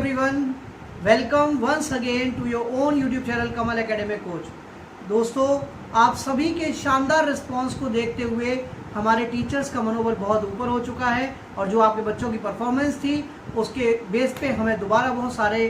everyone, welcome once again to your own YouTube channel Kamal academic coach. दोस्तों, आप सभी के शानदार रिस्पांस को देखते हुए हमारे टीचर्स का मनोबल बहुत ऊपर हो चुका है और जो आपके बच्चों की परफॉर्मेंस थी उसके बेस पे हमें दोबारा बहुत सारे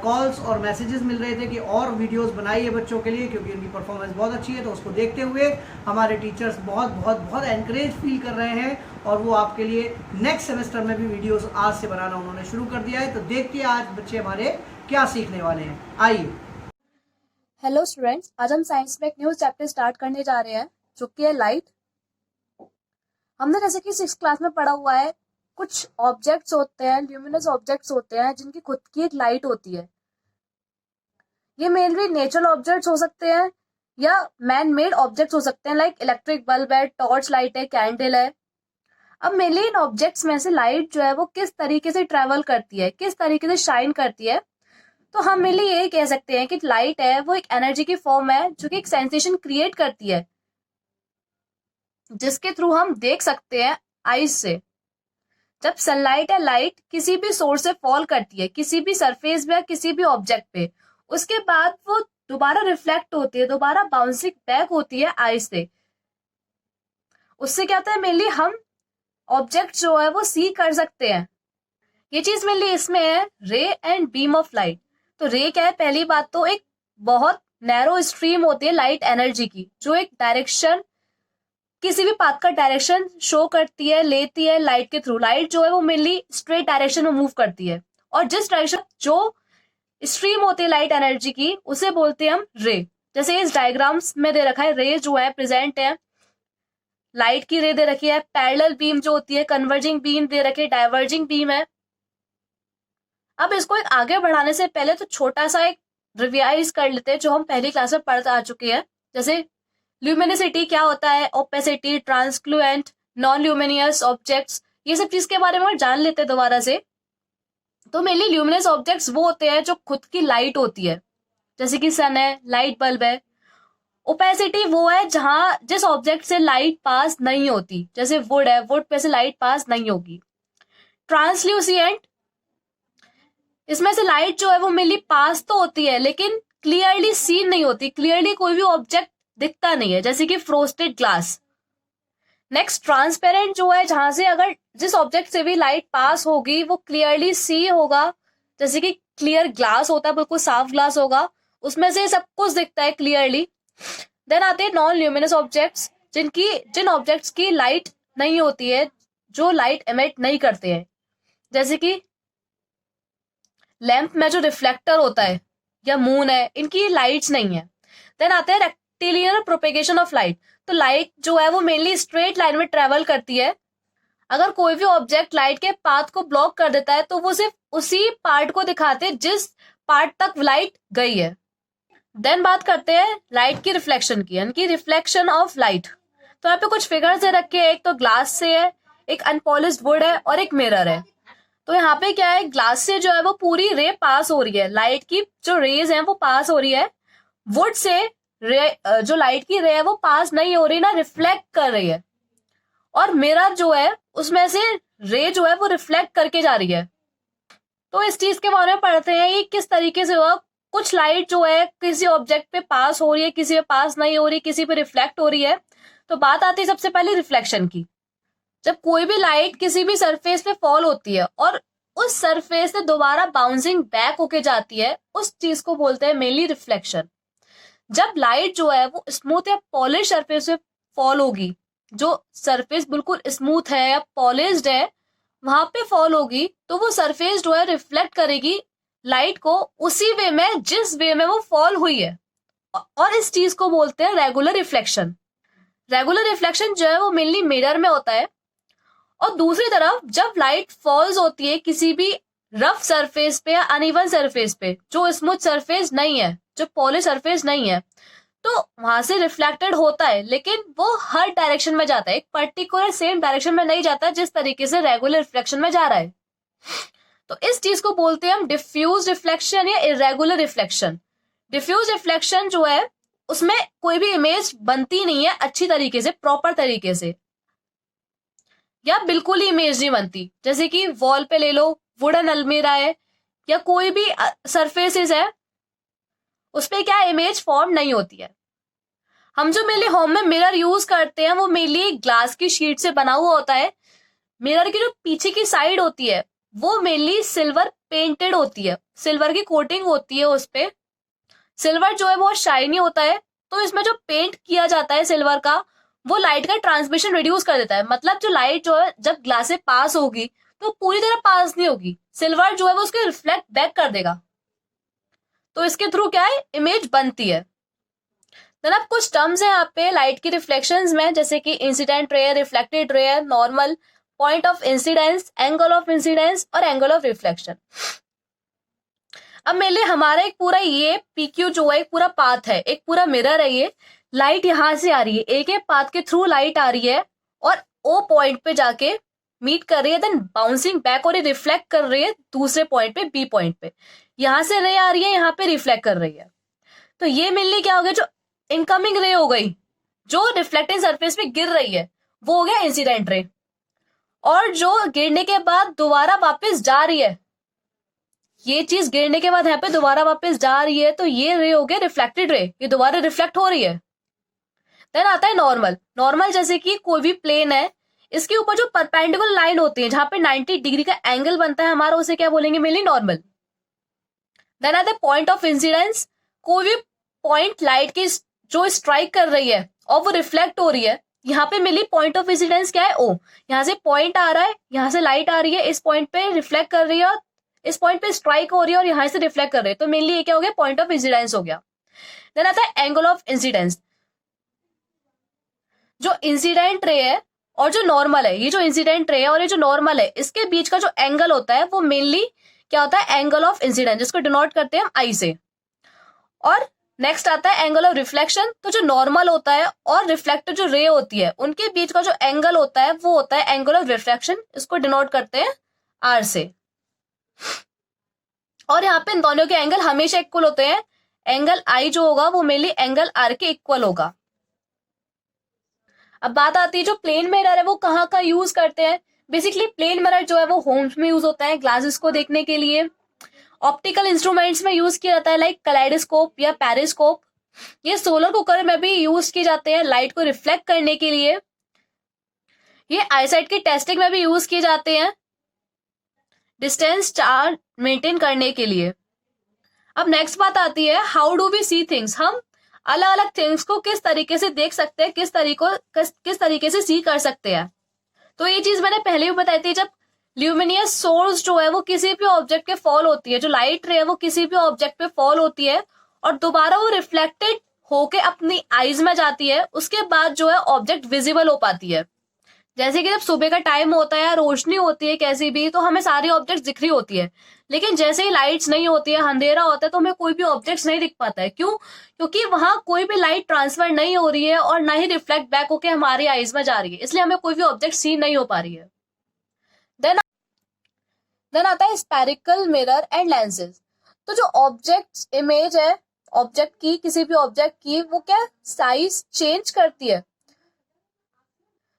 कॉल्स और मैसेजेस मिल रहे थे कि और वीडियोस बनाइए बच्चों के लिए, क्योंकि उनकी परफॉर्मेंस बहुत अच्छी है। तो उसको देखते हुए हमारे टीचर्स बहुत बहुत बहुत एनकरेज फील कर रहे हैं और वो आपके लिए नेक्स्ट सेमेस्टर में भी वीडियोस आज से बनाना उन्होंने शुरू कर दिया है। तो देखिए आज बच्चे हमारे क्या सीखने वाले हैं, आइए। हेलो स्टूडेंट्स, आज हम साइंस में एक न्यू चैप्टर स्टार्ट करने जा रहे हैं जो कि है लाइट। हमने जैसे कि 6th क्लास में पढ़ा हुआ है, कुछ ऑब्जेक्ट्स होते हैं, ल्यूमिनस ऑब्जेक्ट्स होते हैं जिनकी खुद की एक लाइट होती है। ये मेनली नेचुरल ऑब्जेक्ट्स हो सकते हैं या मैन मेड ऑब्जेक्ट्स हो सकते हैं, लाइक इलेक्ट्रिक बल्ब है, टॉर्च लाइट है, कैंडल है। अब मेनली इन ऑब्जेक्ट्स में से लाइट जो है वो किस तरीके से ट्रेवल करती है, किस तरीके से शाइन करती है, तो हम मेनली यही कह सकते हैं कि लाइट है वो एक एनर्जी की फॉर्म है जो कि एक सेंसेशन क्रिएट करती है, जिसके थ्रू हम देख सकते हैं आईज से। जब सनलाइट या लाइट किसी भी सोर्स से फॉल करती है, किसी भी सरफेस पे या किसी भी ऑब्जेक्ट पे, उसके बाद वो दोबारा रिफ्लेक्ट होती है, दोबारा बाउंसिंग बैक होती है आईज से। उससे क्या होता है, मेनली हम ऑब्जेक्ट जो है वो सी कर सकते हैं। ये चीज मेनली इसमें है रे एंड बीम ऑफ लाइट। तो रे क्या है, पहली बात तो एक बहुत नैरो स्ट्रीम होती है लाइट एनर्जी की, जो एक डायरेक्शन, किसी भी पाथ का डायरेक्शन शो करती है, लेती है लाइट के थ्रू। लाइट जो है वो मेनली स्ट्रेट डायरेक्शन में मूव करती है और जिस डायरेक्शन जो स्ट्रीम होती है लाइट एनर्जी की उसे बोलते हैं हम रे। जैसे इस डायग्राम्स में दे रखा है, रे जो है प्रेजेंट है, लाइट की रे दे रखी है, पैरेलल बीम जो होती है, कन्वर्जिंग बीम दे रखी है, डाइवर्जिंग बीम है। अब इसको एक आगे बढ़ाने से पहले तो छोटा सा एक रिवाइज कर लेते हैं जो हम पहली क्लास में पढ़ आ चुके हैं। जैसे ल्यूमिनिसिटी क्या होता है, ओपेसिटी, ट्रांसक्लुएंट, नॉन ल्यूमिनियस ऑब्जेक्ट्स, ये सब चीज के बारे में जान लेते हैं दोबारा से। तो मेनली ल्यूमिनस ऑब्जेक्ट्स वो होते हैं जो खुद की लाइट होती है, जैसे कि सन है, लाइट बल्ब है। ओपेसिटी वो है जहां जिस ऑब्जेक्ट से लाइट पास नहीं होती, जैसे वुड है, वुड पे से लाइट पास नहीं होगी। ट्रांसल्यूसिएंट, इसमें से लाइट जो है वो मेनली पास तो होती है लेकिन क्लियरली सीन नहीं होती, क्लियरली कोई भी ऑब्जेक्ट दिखता नहीं है, जैसे कि फ्रोस्टेड ग्लास। नेक्स्ट ट्रांसपेरेंट जो है जहां से अगर जिस ऑब्जेक्ट से भी लाइट पास होगी वो क्लियरली सी होगा, जैसे कि क्लियर ग्लास होता है, बिल्कुल साफ ग्लास होगा, उसमें से सब कुछ दिखता है क्लियरली। देन आते हैं नॉन ल्यूमिनस ऑब्जेक्ट्स, जिन ऑब्जेक्ट्स की लाइट नहीं होती है, जो लाइट एमिट नहीं करते हैं, जैसे कि लैंप में जो रिफ्लेक्टर होता है या मून है, इनकी लाइट्स नहीं है। देन आते हैं रेक्टिलिनियर प्रोपेगेशन ऑफ लाइट। तो लाइट जो है वो मेनली स्ट्रेट लाइन में ट्रेवल करती है। अगर कोई भी ऑब्जेक्ट लाइट के पाथ को ब्लॉक कर देता है तो वो सिर्फ उसी पार्ट को दिखाते हैं जिस पार्ट तक लाइट गई है। देन बात करते हैं लाइट की रिफ्लेक्शन की, यानी कि रिफ्लेक्शन ऑफ लाइट। तो यहाँ पे कुछ फिगर्स दे रखे हैं, एक तो ग्लास से है, एक अनपॉलिश्ड वुड है और एक मिरर है। तो यहाँ पे क्या है, ग्लास से जो है वो पूरी रे पास हो रही है, लाइट की जो रेज है वो पास हो रही है। वुड से रे, जो लाइट की रे है वो पास नहीं हो रही ना, रिफ्लेक्ट कर रही है। और मिरर जो है उसमें से रे जो है वो रिफ्लेक्ट करके जा रही है। तो इस चीज के बारे में पढ़ते हैं ये किस तरीके से हुआ। कुछ लाइट जो है किसी ऑब्जेक्ट पे पास हो रही है, किसी पे पास नहीं हो रही, किसी पे रिफ्लेक्ट हो रही है। तो बात आती है सबसे पहले रिफ्लेक्शन की। जब कोई भी लाइट किसी भी सरफेस पे फॉल होती है और उस सरफेस से दोबारा बाउंसिंग बैक होके जाती है, उस चीज को बोलते हैं मेनली रिफ्लेक्शन। जब लाइट जो है वो स्मूथ या पॉलिश सरफेस पे फॉल होगी, जो सरफेस बिल्कुल स्मूथ है या पॉलिश्ड है वहां पे फॉल होगी, तो वो सरफेस जो है रिफ्लेक्ट करेगी लाइट को उसी वे में जिस वे में वो फॉल हुई है, और इस चीज को बोलते हैं रेगुलर रिफ्लेक्शन। रेगुलर रिफ्लेक्शन जो है वो मेनली मिरर में होता है। और दूसरी तरफ जब लाइट फॉल्स होती है किसी भी रफ सरफेस पे या अनइवन सरफेस पे, जो स्मूथ सरफेस नहीं है, जो पॉलिश सरफेस नहीं है, तो वहां से रिफ्लेक्टेड होता है लेकिन वो हर डायरेक्शन में जाता है, एक पर्टिकुलर सेम डायरेक्शन में नहीं जाता जिस तरीके से रेगुलर रिफ्लेक्शन में जा रहा है। तो इस चीज को बोलते हैं हम डिफ्यूज रिफ्लेक्शन या इरेगुलर रिफ्लेक्शन। डिफ्यूज रिफ्लेक्शन जो है उसमें कोई भी इमेज बनती नहीं है अच्छी तरीके से, प्रॉपर तरीके से, या बिल्कुल ही इमेज नहीं बनती। जैसे कि वॉल पे ले लो, वुडन अलमीरा है या कोई भी सरफेसेस है उस पे क्या इमेज फॉर्म नहीं होती है। हम जो मेनली होम में मिरर यूज करते हैं वो मेनली ग्लास की शीट से बना हुआ होता है। मिरर की जो पीछे की साइड होती है वो मेनली सिल्वर पेंटेड होती है, सिल्वर की कोटिंग होती है उस पे। सिल्वर जो है बहुत शाइनी होता है, तो इसमें जो पेंट किया जाता है सिल्वर का वो लाइट का ट्रांसमिशन रिड्यूस कर देता है। मतलब जो लाइट जो है जब ग्लास से पास होगी तो पूरी तरह पास नहीं होगी, सिल्वर जो है वो उसके रिफ्लेक्ट बैक कर देगा, तो इसके थ्रू क्या है इमेज बनती है। देन अब कुछ टर्म्स है यहाँ पे लाइट की रिफ्लेक्शंस में, जैसे कि incident ray, reflected ray, normal, point of incidence, angle of incidence और एंगल ऑफ रिफ्लेक्शन। अब मेरे हमारा एक पूरा ये पीक्यू जो है एक पूरा पाथ है, एक पूरा मिरर है, ये लाइट यहां से आ रही है, एक एक पाथ के थ्रू लाइट आ रही है और ओ पॉइंट पे जाके मीट कर रही है, देन बाउंसिंग बैक और ये रिफ्लेक्ट कर रही है दूसरे पॉइंट पे, बी पॉइंट पे। यहां से रे आ रही है, यहाँ पे रिफ्लेक्ट कर रही है। तो ये मेनली क्या हो गया, जो इनकमिंग रे हो गई जो रिफ्लेक्टिंग सरफेस पे गिर रही है वो हो गया इंसिडेंट रे, और जो गिरने के बाद दोबारा वापस जा रही है, ये चीज गिरने के बाद यहाँ पे दोबारा वापस जा रही है, तो ये रे हो गया रिफ्लेक्टेड रे, ये दोबारा रिफ्लेक्ट हो रही है। देन आता है नॉर्मल। नॉर्मल जैसे कि कोई भी प्लेन है, इसके ऊपर जो परपेंडिकुलर लाइन होती है जहां पे 90 डिग्री का एंगल बनता है हमारा, उसे क्या बोलेंगे मेनली नॉर्मल। देन आता है पॉइंट ऑफ इंसिडेंस। कोई भी पॉइंट लाइट की जो स्ट्राइक कर रही है और वो रिफ्लेक्ट हो रही है, यहाँ पे मिली पॉइंट ऑफ इंसिडेंस क्या है ओ, यहाँ से पॉइंट आ रहा है, यहाँ से लाइट आ रही है, इस पॉइंट पे रिफ्लेक्ट कर रही है, इस पॉइंट पे स्ट्राइक हो रही है और यहाँ से रिफ्लेक्ट कर रही है, तो मेनली ये क्या हो गया पॉइंट ऑफ इंसिडेंस हो गया। देन आता है एंगल ऑफ इंसिडेंस। जो इंसिडेंट रे है और जो नॉर्मल है, ये जो इंसिडेंट रे है और ये जो नॉर्मल है, इसके बीच का जो एंगल होता है वो मेनली क्या होता है एंगल ऑफ इंसिडेंस, जिसको डिनोट करते हैं हम आई से। और नेक्स्ट आता है एंगल ऑफ रिफ्लेक्शन। तो जो नॉर्मल होता है और रिफ्लेक्टेड जो रे होती है उनके बीच का जो एंगल होता है वो होता है एंगल ऑफ रिफ्लेक्शन, इसको डिनोट करते हैं आर से। और यहाँ पे इन दोनों के एंगल हमेशा इक्वल होते हैं, एंगल आई जो होगा वो मेनली एंगल आर के इक्वल होगा। अब बात आती है जो प्लेन मिरर है वो कहाँ का यूज करते हैं। बेसिकली प्लेन मिरर जो है वो होम्स में यूज होता है ग्लासेस को देखने के लिए। ऑप्टिकल इंस्ट्रूमेंट्स में यूज किया जाता है लाइक कलेडोस्कोप या पेरिस्कोप। ये सोलर कुकर में भी यूज किए जाते हैं लाइट को रिफ्लेक्ट करने के लिए। ये आईसाइट की टेस्टिंग में भी यूज किए जाते हैं डिस्टेंस चार्ज मेंटेन करने के लिए। अब नेक्स्ट बात आती है how do we see things. हम अलग अलग थिंग्स को किस तरीके से देख सकते हैं, किस तरीके से सी कर सकते हैं। तो ये चीज मैंने पहले भी बताई थी, जब ल्यूमिनियस सोर्स जो है वो किसी भी ऑब्जेक्ट के फॉल होती है, जो लाइट रे है वो किसी भी ऑब्जेक्ट पे फॉल होती है और दोबारा वो रिफ्लेक्टेड होके अपनी आईज में जाती है, उसके बाद जो है ऑब्जेक्ट विजिबल हो पाती है। जैसे कि जब सुबह का टाइम होता है, रोशनी होती है कैसी भी, तो हमें सारी ऑब्जेक्ट दिख रही होती है, लेकिन जैसे ही लाइट्स नहीं होती है, अंधेरा होता है, तो हमें कोई भी ऑब्जेक्ट्स नहीं दिख पाता है। क्यों? क्योंकि वहां कोई भी लाइट ट्रांसफर नहीं हो रही है और ना ही रिफ्लेक्ट बैक होके हमारी आईज में जा रही है, इसलिए हमें कोई भी ऑब्जेक्ट सी नहीं हो पा रही है। देन आता है स्फेरिकल मिरर एंड लेंसेज। तो जो ऑब्जेक्ट इमेज है ऑब्जेक्ट की, किसी भी ऑब्जेक्ट की, वो क्या साइज चेंज करती है।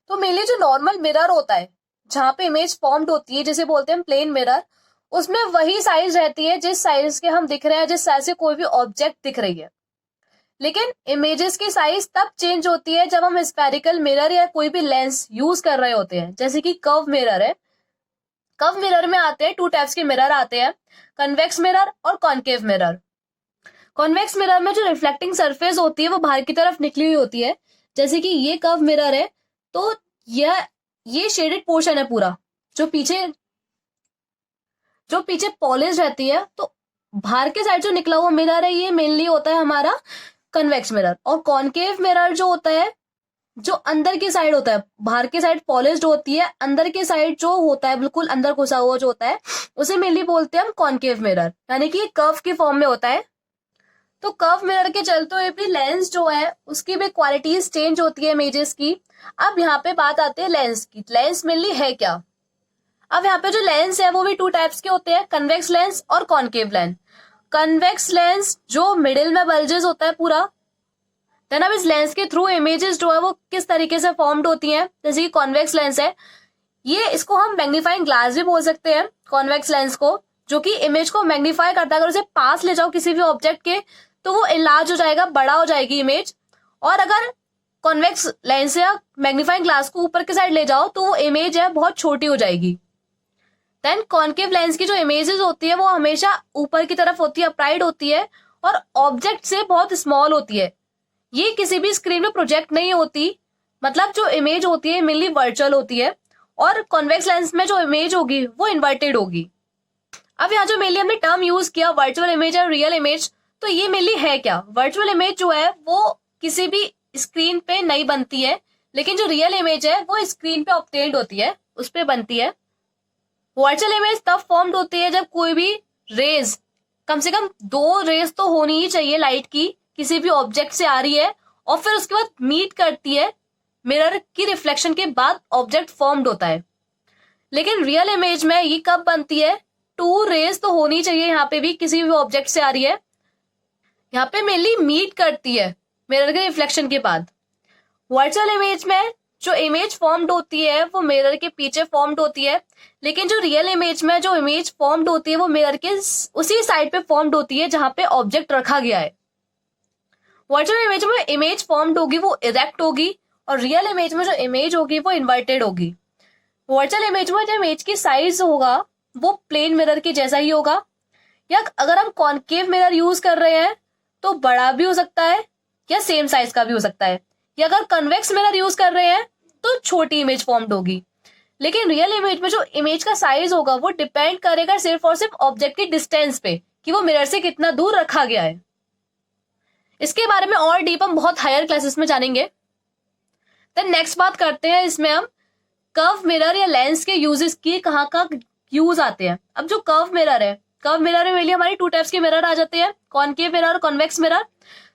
तो मेनली जो नॉर्मल मिरर होता है जहां पे इमेज फॉर्म्ड होती है, जिसे बोलते हैं प्लेन मिरर, उसमें वही साइज रहती है जिस साइज के हम दिख रहे हैं, जिस साइज से कोई भी ऑब्जेक्ट दिख रही है। लेकिन इमेजेस की साइज तब चेंज होती है जब हम स्फेरिकल मिरर या कोई भी लेंस यूज कर रहे होते हैं, जैसे कि कर्व मिरर है। कर्व मिरर में आते हैं 2 टाइप्स के मिरर आते हैं, कन्वेक्स मिरर और कॉन्केव मिरर। कॉन्वेक्स मिरर में जो रिफ्लेक्टिंग सरफेस होती है वो बाहर की तरफ निकली हुई होती है, जैसे कि ये कर्व मिरर है, तो ये शेडेड पोर्शन है पूरा, जो पीछे पॉलिश रहती है, तो बाहर के साइड जो निकला हुआ मिरर है ये मेनली होता है हमारा कन्वेक्स मिरर। और कॉन्केव मिरर जो होता है, जो अंदर की साइड होता है, बाहर की साइड पॉलिश्ड होती है, अंदर की साइड जो होता है बिल्कुल अंदर घुसा हुआ जो होता है, उसे मेनली बोलते हैं हम कॉन्केव मिरर, यानी कि कर्व की फॉर्म में होता है। तो कर्व मिरर के चलते हुए भी लेंस जो है उसकी भी क्वालिटीज चेंज होती है इमेजेस की। अब यहाँ पे बात आती है लेंस की। लेंस मेनली है क्या? अब यहाँ पे जो लेंस है वो भी 2 टाइप्स के होते हैं, कन्वेक्स लेंस और कॉन्केव लेंस। कन्वेक्स लेंस जो मिडिल में बल्जेस होता है पूरा, देन अब इस लेंस के थ्रू इमेजेस जो है वो किस तरीके से फॉर्म्ड होती हैं, जैसे कि कॉन्वेक्स लेंस है, ये इसको हम मैग्नीफाइंग ग्लास भी बोल सकते हैं कॉन्वेक्स लेंस को, जो कि इमेज को मैग्नीफाई करता है। अगर उसे पास ले जाओ किसी भी ऑब्जेक्ट के तो वो इनलार्ज हो जाएगा, बड़ा हो जाएगी इमेज। और अगर कॉन्वेक्स लेंस या मैग्नीफाइंग ग्लास को ऊपर की साइड ले जाओ तो वो इमेज है बहुत छोटी हो जाएगी। देन कॉन्केव लेंस की जो इमेजेस होती है वो हमेशा ऊपर की तरफ होती है, अपराइट होती है और ऑब्जेक्ट से बहुत स्मॉल होती है। ये किसी भी स्क्रीन में प्रोजेक्ट नहीं होती, मतलब जो इमेज होती है मेनली वर्चुअल होती है और कॉन्वेक्स लेंस में जो इमेज होगी वो इन्वर्टेड होगी। अब यहाँ जो मेनली हमने टर्म यूज किया वर्चुअल इमेज और रियल इमेज, तो ये मेनली है क्या? वर्चुअल इमेज जो है वो किसी भी स्क्रीन पे नहीं बनती है, लेकिन जो रियल इमेज है वो स्क्रीन पे ऑब्टेन्ड होती है, उस पे बनती है। वर्चुअल इमेज तब फॉर्म्ड होती है जब कोई भी रेज, कम से कम 2 रेज तो होनी ही चाहिए लाइट की, किसी भी ऑब्जेक्ट से आ रही है और फिर उसके बाद मीट करती है, मिरर की रिफ्लेक्शन के बाद ऑब्जेक्ट फॉर्म्ड होता है। लेकिन रियल इमेज में ये कब बनती है? 2 रेज तो होनी चाहिए यहाँ पे भी, किसी भी ऑब्जेक्ट से आ रही है, यहाँ पे मेनली मीट करती है मिरर के रिफ्लेक्शन के बाद। वर्चुअल इमेज में जो इमेज फॉर्म्ड होती है वो मिरर के पीछे फॉर्म्ड होती है, लेकिन जो रियल इमेज में जो इमेज फॉर्म्ड होती है वो मिरर के उसी साइड पे फॉर्म्ड होती है जहां पे ऑब्जेक्ट रखा गया है। वर्चुअल इमेज में इमेज फॉर्म्ड होगी वो इरेक्ट होगी और रियल इमेज में जो इमेज होगी वो इन्वर्टेड होगी। वर्चुअल इमेज में जो इमेज की साइज होगा वो प्लेन मिरर के जैसा ही होगा, या अगर हम कॉन्केव मिरर यूज कर रहे हैं तो बड़ा भी हो सकता है या सेम साइज का भी हो सकता है, या अगर कन्वेक्स मिरर यूज कर रहे हैं तो छोटी इमेज फॉर्म्ड होगी। लेकिन रियल इमेज में जो इमेज का साइज होगा वो डिपेंड करेगा सिर्फ और सिर्फ ऑब्जेक्ट की डिस्टेंस पे कि वो मिरर से कितना दूर रखा गया है। इसके बारे में और डीप हम बहुत हायर क्लासेस में जानेंगे। देन नेक्स्ट बात करते हैं, इसमें हम कर्व मिरर या लेंस के यूजेस की कहाँ का यूज आते हैं। अब जो कर्व मिरर है, कर्व मिरर में मेनली हमारी 2 टाइप्स के मिरर आ जाते हैं, कॉन्केव मिरर और कॉन्वेक्स मिरर।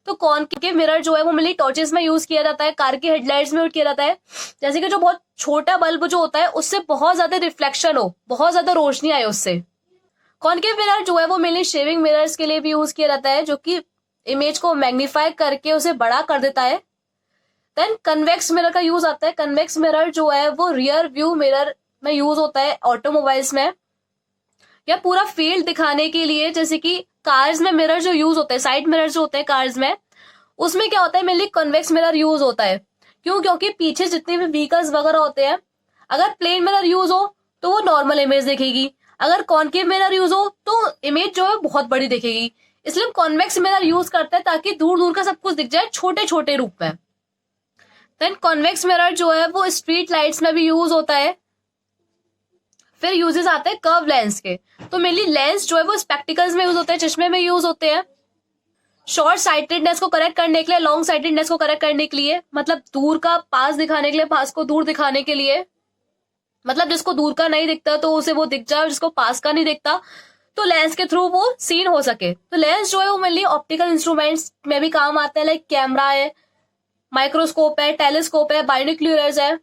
तो कॉन्केव मिरर जो है वो मेनली टॉर्चेस में यूज किया जाता है, कार की हेडलाइट्स में यूज किया जाता है, जैसे कि जो बहुत छोटा बल्ब जो होता है उससे बहुत ज्यादा रिफ्लेक्शन हो, बहुत ज्यादा रोशनी आए उससे। कॉन्केव मिरर जो है वो मेनली शेविंग मिरर्स के लिए भी यूज किया जाता है, जो कि इमेज को मैग्नीफाई करके उसे बड़ा कर देता है। देन कन्वेक्स मिरर का यूज आता है। कन्वेक्स मिरर जो है वो रियर व्यू मिरर में यूज होता है ऑटोमोबाइल्स में, या पूरा फील्ड दिखाने के लिए, जैसे कि कार्स में मिरर जो यूज होते हैं, साइड मिरर जो होते हैं कार्स में, उसमें क्या होता है मेनली कन्वेक्स मिरर यूज होता है। क्यों? क्योंकि पीछे जितने भी व्हीकल्स वगैरह होते हैं, अगर प्लेन मिरर यूज हो तो वो नॉर्मल इमेज दिखेगी, अगर कॉन्केव मिरर यूज हो तो इमेज जो है बहुत बड़ी दिखेगी। इसलिए हम कॉन्वेक्स मिरर यूज करते हैं ताकि दूर दूर का सब कुछ दिख जाए छोटे छोटे रूप में। देन कॉन्वेक्स मिरर जो है वो स्ट्रीट लाइट्स में भी यूज होता है। फिर यूजेस आते हैं कर्व लेंस के। तो मेनली लेंस जो है वो स्पेक्टिकल्स में यूज होते हैं, चश्मे में यूज होते हैं, शॉर्ट साइटेडनेस को करेक्ट करने के लिए, लॉन्ग साइटेडनेस को करेक्ट करने के लिए, मतलब दूर का पास दिखाने के लिए, पास को दूर दिखाने के लिए, मतलब जिसको दूर का नहीं दिखता तो उसे वो दिख जाए, जिसको पास का नहीं दिखता तो लेंस के थ्रू वो सीन हो सके। तो लेंस जो है वो मेनली ऑप्टिकल इंस्ट्रूमेंट्स में भी काम आते हैं, लाइक कैमरा है, माइक्रोस्कोप है, टेलीस्कोप है, बाइनोक्यूलर्स है,